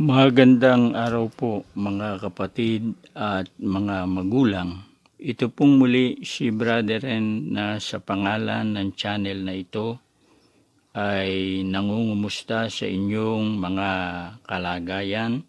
Magandang araw po mga kapatid at mga magulang. Ito pong muli si Brother Ren na sa pangalan ng channel na ito ay nangungumusta sa inyong mga kalagayan,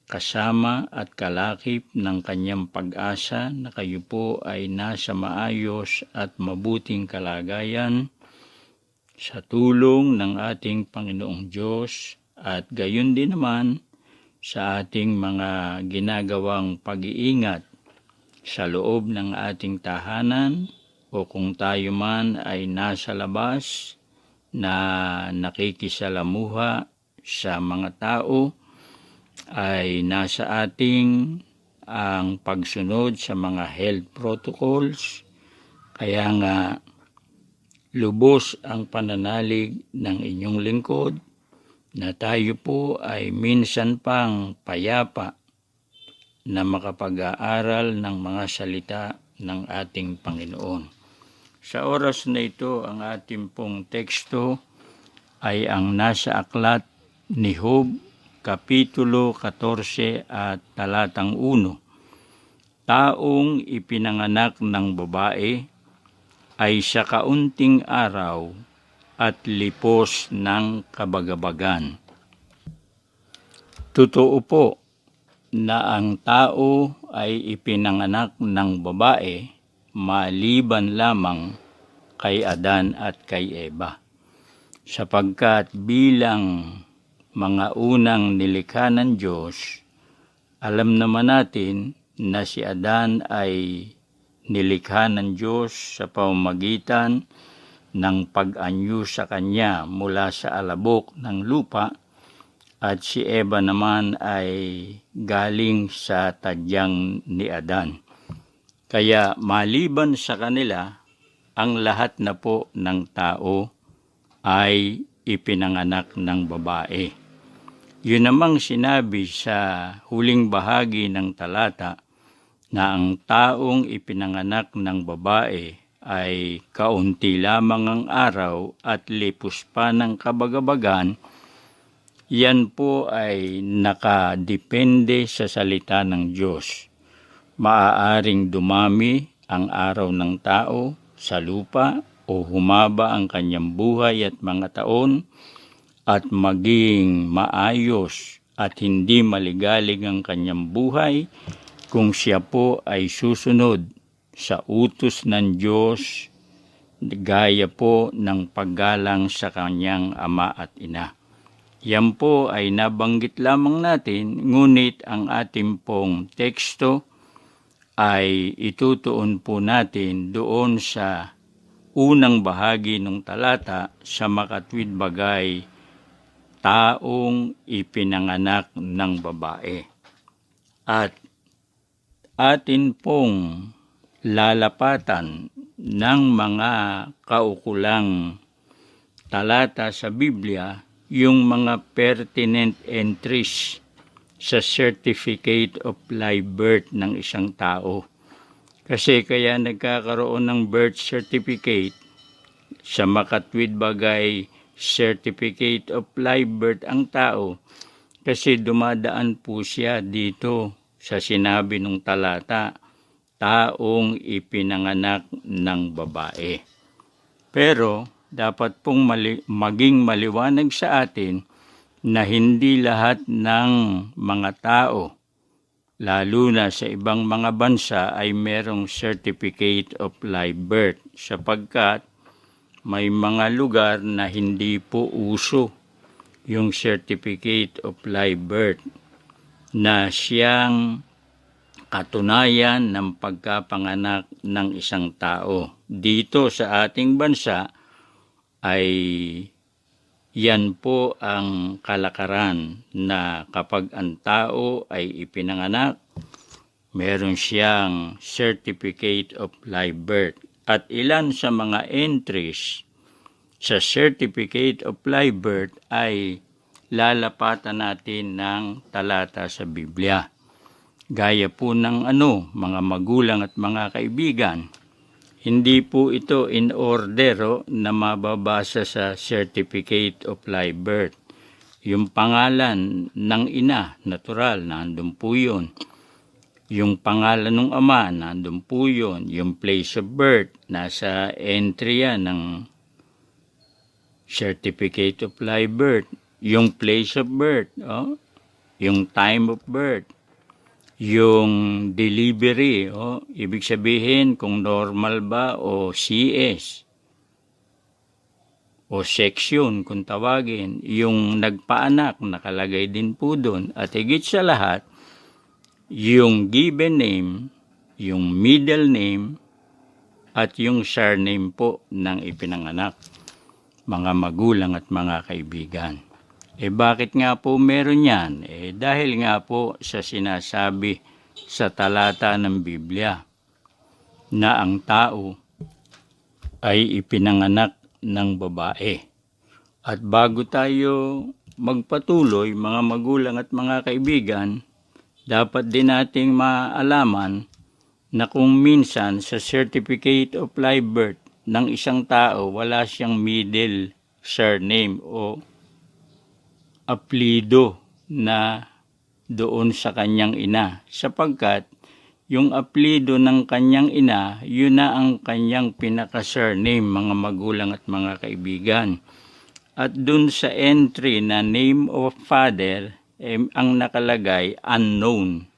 kasama at kalakip ng kanyang pag-asa na kayo po ay nasa maayos at mabuting kalagayan sa tulong ng ating Panginoong Diyos at gayon din naman sa ating mga ginagawang pag-iingat sa loob ng ating tahanan o kung tayo man ay nasa labas na nakikisalamuha sa mga tao, ay nasa ating ang pagsunod sa mga health protocols. Kaya nga lubos ang pananalig ng inyong lingkod na tayo po ay minsan pang payapa na makapag-aaral ng mga salita ng ating Panginoon. Sa oras na ito, ang ating pong teksto ay ang nasa aklat ni Job, Kapitulo 14 at talatang 1. Taong ipinanganak ng babae ay sa kaunting araw at lipos ng kabagabagan. Totoo po na ang tao ay ipinanganak ng babae maliban lamang kay Adan at kay Eva, sapagkat bilang mga unang nilikha ng Diyos, alam naman natin na si Adan ay nilikha ng Diyos sa pamamagitan ng pag-anyo sa kanya mula sa alabok ng lupa, at si Eva naman ay galing sa tadyang ni Adan. Kaya maliban sa kanila, ang lahat na po ng tao ay ipinanganak ng babae. Yun namang sinabi sa huling bahagi ng talata na ang taong ipinanganak ng babae ay kaunti lamang ang araw at lipos pa ng kabagabagan. Yan po ay nakadepende sa salita ng Diyos. Maaaring dumami ang araw ng tao sa lupa o humaba ang kanyang buhay at mga taon at maging maayos at hindi maligalig ang kanyang buhay kung siya po ay susunod sa utos ng Diyos, gaya po ng paggalang sa kanyang ama at ina. Yan po ay nabanggit lamang natin, ngunit ang ating pong teksto ay itutuon po natin doon sa unang bahagi ng talata sa makatwid bagay, taong ipinanganak ng babae. At atin pong lalapatan ng mga kaukulang talata sa Biblia yung mga pertinent entries sa Certificate of Live Birth ng isang tao. Kasi kaya nagkakaroon ng birth certificate sa makatwid bagay Certificate of Live Birth ang tao kasi dumadaan po siya dito sa sinabi ng talata, taong ipinanganak ng babae. Pero dapat pong maging maliwanag sa atin na hindi lahat ng mga tao, lalo na sa ibang mga bansa, ay merong Certificate of Live Birth, sapagkat may mga lugar na hindi po uso yung Certificate of Live Birth na siyang katunayan ng pagkapanganak ng isang tao. Dito sa ating bansa ay yan po ang kalakaran na kapag ang tao ay ipinanganak, meron siyang Certificate of Live Birth. At ilan sa mga entries sa Certificate of Live Birth ay lalapatan natin ng talata sa Biblia. Gaya po ng mga magulang at mga kaibigan, Hindi po ito in order na mababasa sa Certificate of Live Birth. Yung pangalan ng ina, natural, nandun po yun. Yung pangalan ng ama, nandun po yun. Yung place of birth, nasa entry yan ng Certificate of Live Birth. Yung place of birth, yung time of birth, yung delivery, ibig sabihin kung normal ba o CS o section kung tawagin, yung nagpaanak nakalagay din po doon, at higit sa lahat yung given name, yung middle name, at yung surname po ng ipinanganak, mga magulang at mga kaibigan. Bakit nga po meron yan? Dahil nga po sa sinasabi sa talata ng Biblia na ang tao ay ipinanganak ng babae. At bago tayo magpatuloy, mga magulang at mga kaibigan, dapat din nating maalaman na kung minsan sa Certificate of Live Birth ng isang tao, wala siyang middle surname o apelyido na doon sa kanyang ina, sapagkat yung apelyido ng kanyang ina, yun na ang kanyang pinaka-surname, mga magulang at mga kaibigan. At dun sa entry na name of father, ang nakalagay, unknown.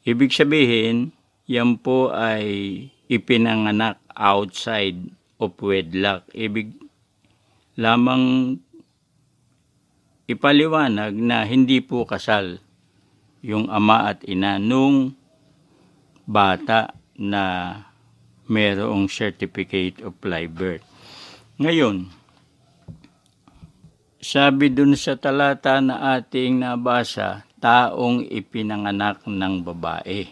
Ibig sabihin, yan po ay ipinanganak outside of wedlock. Ibig lamang ipaliwanag na hindi po kasal yung ama at ina nung bata na mayroong Certificate of Live Birth. Ngayon, sabi dun sa talata na ating nabasa, taong ipinanganak ng babae.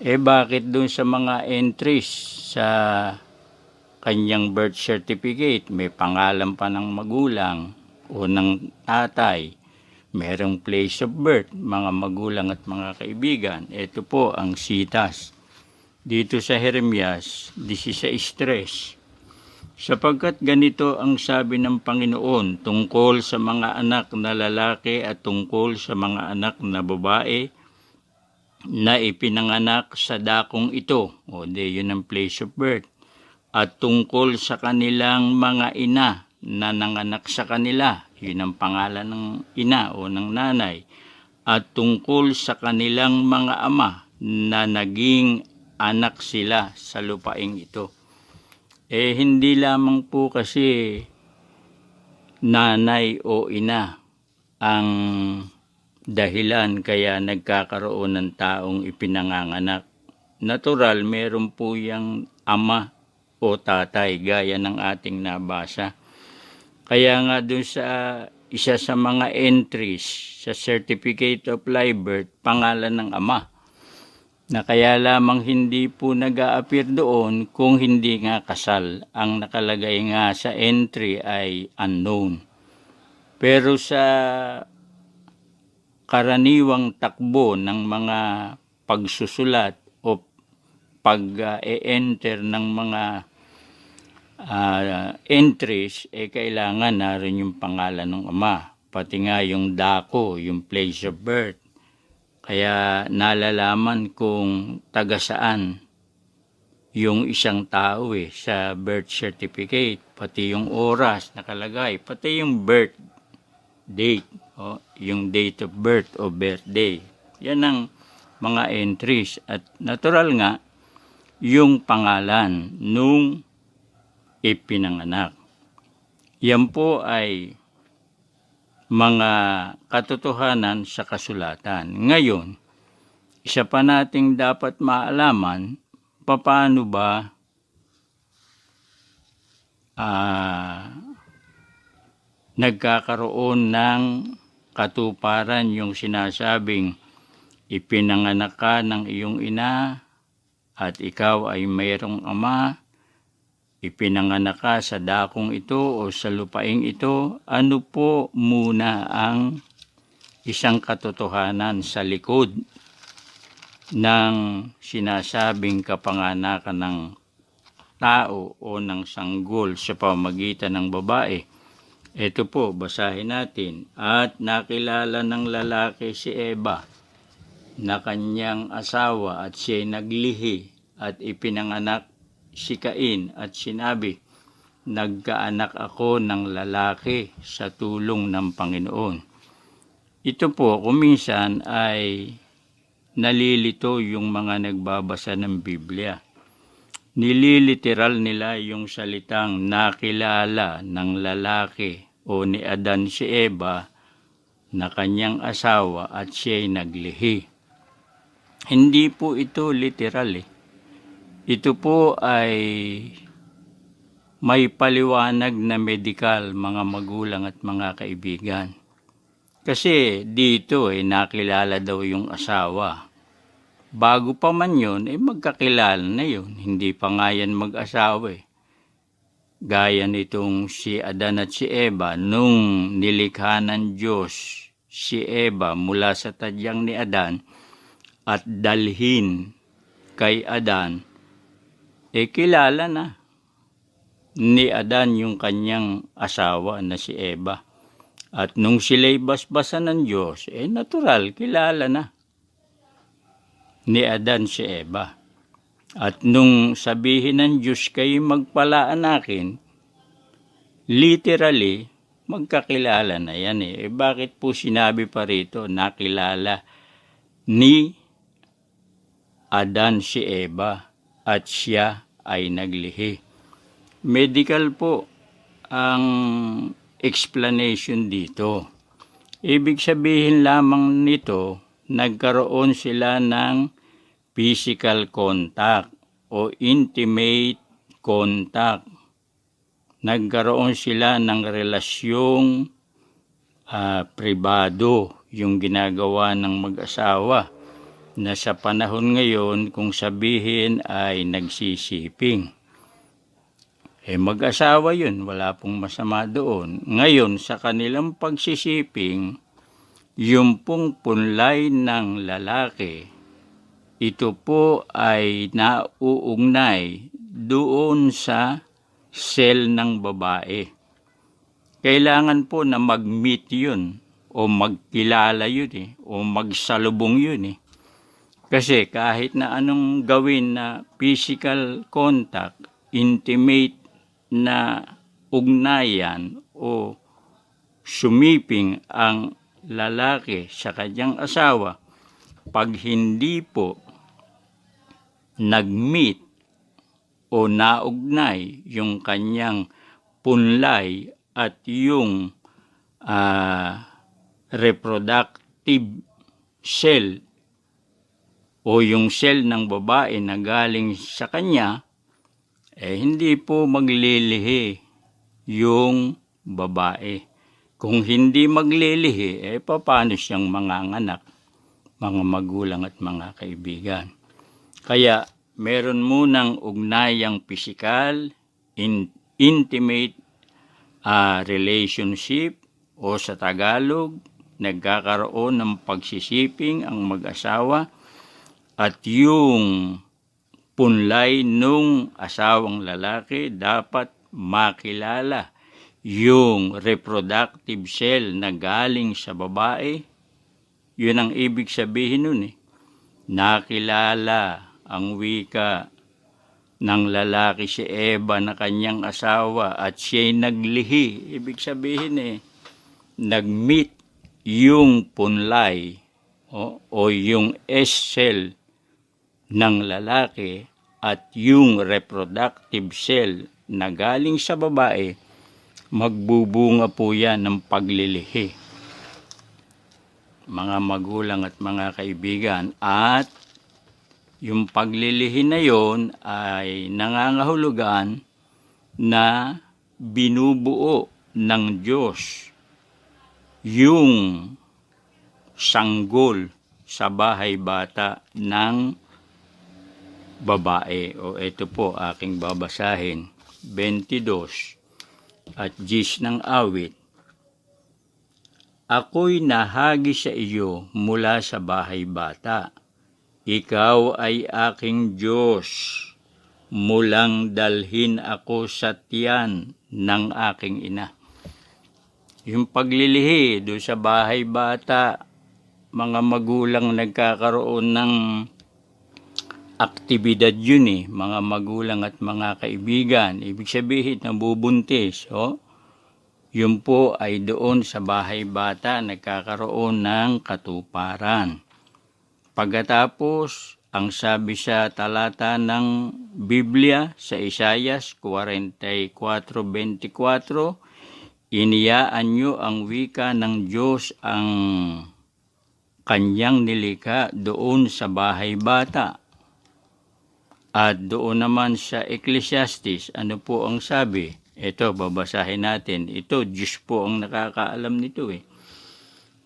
Bakit dun sa mga entries sa kanyang birth certificate, may pangalan pa ng magulang o ng tatay, merong place of birth, mga magulang at mga kaibigan. Ito po ang sitas dito sa Jeremias 16:3. Sapagkat ganito ang sabi ng Panginoon tungkol sa mga anak na lalaki at tungkol sa mga anak na babae na ipinanganak sa dakong ito, yun ang place of birth, at tungkol sa kanilang mga ina na nanganak sa kanila, yun ang pangalan ng ina o ng nanay, at tungkol sa kanilang mga ama na naging anak sila sa lupaing ito. Hindi lamang po kasi nanay o ina ang dahilan kaya nagkakaroon ng taong ipinanganganak. Natural, meron po yung ama o tatay gaya ng ating nabasa. Kaya nga doon sa isa sa mga entries sa Certificate of Live Birth, pangalan ng ama, na kaya lamang hindi po nag-a-appear doon kung hindi nga kasal. Ang nakalagay nga sa entry ay unknown. Pero sa karaniwang takbo ng mga pagsusulat o pag-e-enter ng mga entries, kailangan narin yung pangalan ng ama, pati nga yung dako, yung place of birth. Kaya nalalaman kung taga saan yung isang tao sa birth certificate, pati yung oras nakalagay, pati yung birth date, yung date of birth o birthday. Yan ang mga entries. At natural nga, yung pangalan nung ipinanganak. Yan po ay mga katotohanan sa kasulatan. Ngayon, isa pa nating dapat maalaman, paano ba nagkakaroon ng katuparan yung sinasabing ipinanganak ka ng iyong ina at ikaw ay mayroong ama, ipinanganak ka sa dakong ito o sa lupaing ito. Ano po muna ang isang katotohanan sa likod ng sinasabing kapanganakan ng tao o ng sanggol sa pamamagitan ng babae? Ito po, basahin natin. At nakilala ng lalaki si Eva na kanyang asawa at siya'y naglihi at ipinanganak si Cain at sinabi, nagkaanak ako ng lalaki sa tulong ng Panginoon. Ito po, kuminsan ay nalilito yung mga nagbabasa ng Biblia. Nililiteral nila yung salitang nakilala ng lalaki o ni Adan si Eva na kanyang asawa at siya'y naglihi. Hindi po ito literal eh. Ito po ay may paliwanag na medikal, mga magulang at mga kaibigan. Kasi dito nakilala daw yung asawa. Bago pa man yun, magkakilala na yun. Hindi pa nga yan mag-asawa Gaya nitong si Adan at si Eva, nung nilikha ng Diyos si Eva mula sa tadyang ni Adan at dalhin kay Adan, kilala na ni Adan yung kanyang asawa na si Eva. At nung sila'y basbasan ng Diyos, natural, kilala na ni Adan si Eva. At nung sabihin ng Diyos kayo magpalaanakin, literally, magkakilala na yan Bakit po sinabi pa rito, nakilala ni Adan si Eva at siya ay naglihi? Medical po ang explanation dito. Ibig sabihin lamang nito, nagkaroon sila ng physical contact o intimate contact. Nagkaroon sila ng relasyong pribado, yung ginagawa ng mag-asawa na sa panahon ngayon kung sabihin ay nagsisiping. Mag-asawa yun, wala pong masama doon. Ngayon, sa kanilang pagsisiping, yung pong punlay ng lalaki, ito po ay nauugnay doon sa cell ng babae. Kailangan po na mag-meet yun, o magkilala yun o magsalubong yun Kasi kahit na anong gawin na physical contact, intimate na ugnayan o sumiping ang lalaki sa kanyang asawa, pag hindi po nag-meet o naugnay yung kanyang punlay at yung reproductive cell o yung cell ng babae na galing sa kanya, hindi po maglilihi yung babae. Kung hindi maglilihi, paano siyang manganganak, mga magulang at mga kaibigan? Kaya, meron munang ugnayang physical, intimate relationship, o sa Tagalog, nagkakaroon ng pagsisiping ang mag-asawa, at yung punlay nung asawang lalaki dapat makilala yung reproductive cell na galing sa babae. Yun ang ibig sabihin nun Nakilala ang wika ng lalaki si Eva na kanyang asawa at siya'y naglihi. Ibig sabihin nag-meet yung punlay o yung S-cell ng lalaki at yung reproductive cell na galing sa babae, magbubunga po yan ng paglilihi. Mga magulang at mga kaibigan, at yung paglilihi na yon ay nangangahulugan na binubuo ng Diyos yung sanggol sa bahay bata ng babae. Ito po aking babasahin, 22 at 10 ng awit. Ako'y nahagi sa iyo mula sa bahay bata. Ikaw ay aking Diyos. Mulang dalhin ako sa tiyan ng aking ina. Yung paglilihi doon sa bahay bata, mga magulang nagkakaroon ng aktibidad yun mga magulang at mga kaibigan. Ibig sabihin, nabubuntis. Yun po ay doon sa bahay bata nagkakaroon ng katuparan. Pagkatapos, ang sabi sa talata ng Biblia sa Isaias 44:24, iniyaan nyo ang wika ng Diyos ang kanyang nilikha doon sa bahay bata. At doon naman sa Ecclesiastes, ano po ang sabi? Ito, babasahin natin. Ito, Diyos po ang nakakaalam nito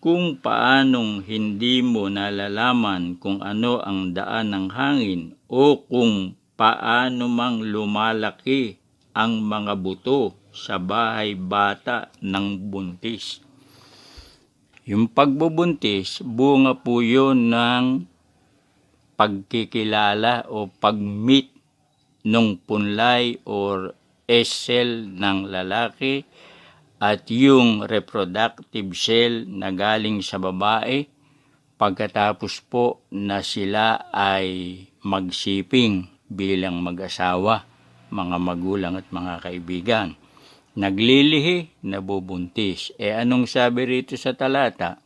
Kung paanong hindi mo nalalaman kung ano ang daan ng hangin o kung paano mang lumalaki ang mga buto sa bahay bata ng buntis. Yung pagbubuntis, bunga po yun ng pagkikilala o pag-meet nung punlay or cell ng lalaki at yung reproductive cell na galing sa babae pagkatapos po na sila ay magsiping bilang mag-asawa, mga magulang at mga kaibigan. Naglilihi, nabubuntis. Anong sabi rito sa talata?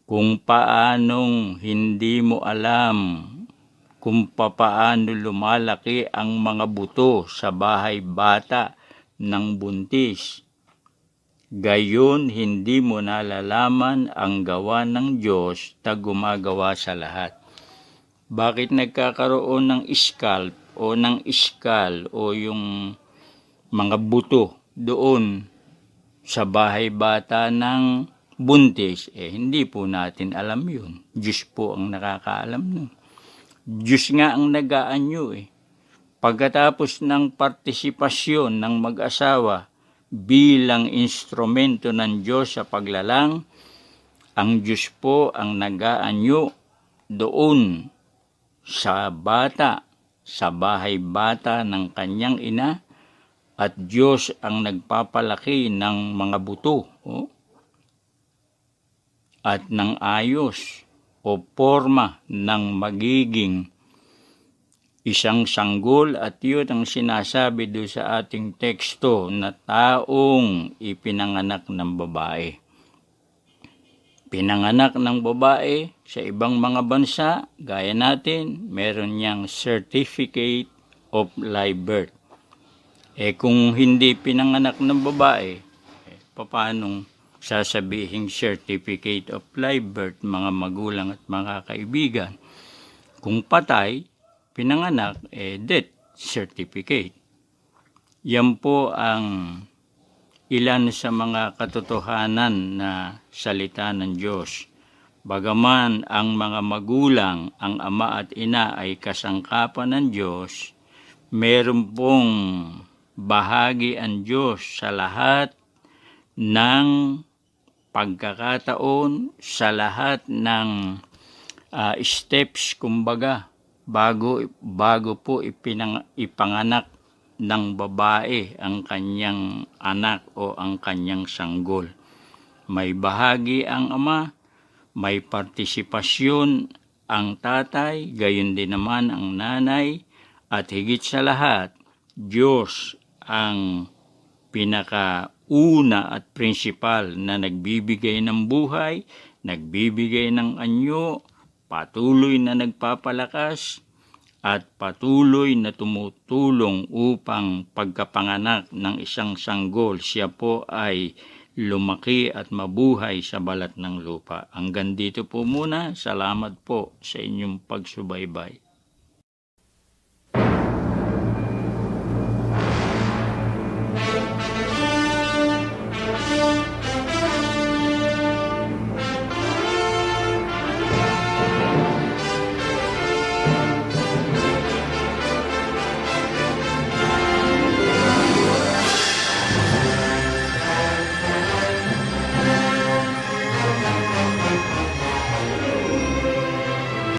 Kung paanong hindi mo alam kung paano lumalaki ang mga buto sa bahay bata ng buntis, gayon hindi mo nalalaman ang gawa ng Diyos na gumagawa sa lahat. Bakit nagkakaroon ng scalp o yung mga buto doon sa bahay bata ng buntis? Hindi po natin alam yun. Diyos po ang nakakaalam nun. Diyos nga ang nag-aanyo Pagkatapos ng partisipasyon ng mag-asawa bilang instrumento ng Diyos sa paglalang, ang Diyos po ang nag-aanyo doon sa bata, sa bahay bata ng kanyang ina, at Diyos ang nagpapalaki ng mga buto at ng ayos o forma ng magiging isang sanggol, at yun ang sinasabi doon sa ating teksto na taong ipinanganak ng babae. Pinanganak ng babae sa ibang mga bansa, gaya natin, meron niyang Certificate of Live Birth. Kung hindi pinanganak ng babae, paanong sasabihing Certificate of Live Birth, mga magulang at mga kaibigan? Kung patay, pinanganak, death certificate. Yan po ang ilan sa mga katotohanan na salita ng Diyos. Bagaman ang mga magulang, ang ama at ina ay kasangkapan ng Diyos, meron pong bahagi ang Diyos sa lahat ng pagkakataon, sa lahat ng steps, kumbaga, bago po ipanganak ng babae ang kanyang anak o ang kanyang sanggol. May bahagi ang ama, may partisipasyon ang tatay, gayon din naman ang nanay, at higit sa lahat, Diyos ang pinakauna at prinsipal na nagbibigay ng buhay, nagbibigay ng anyo, patuloy na nagpapalakas, at patuloy na tumutulong upang pagkapanganak ng isang sanggol, siya po ay lumaki at mabuhay sa balat ng lupa. Hanggang dito po muna. Salamat po sa inyong pagsubaybay.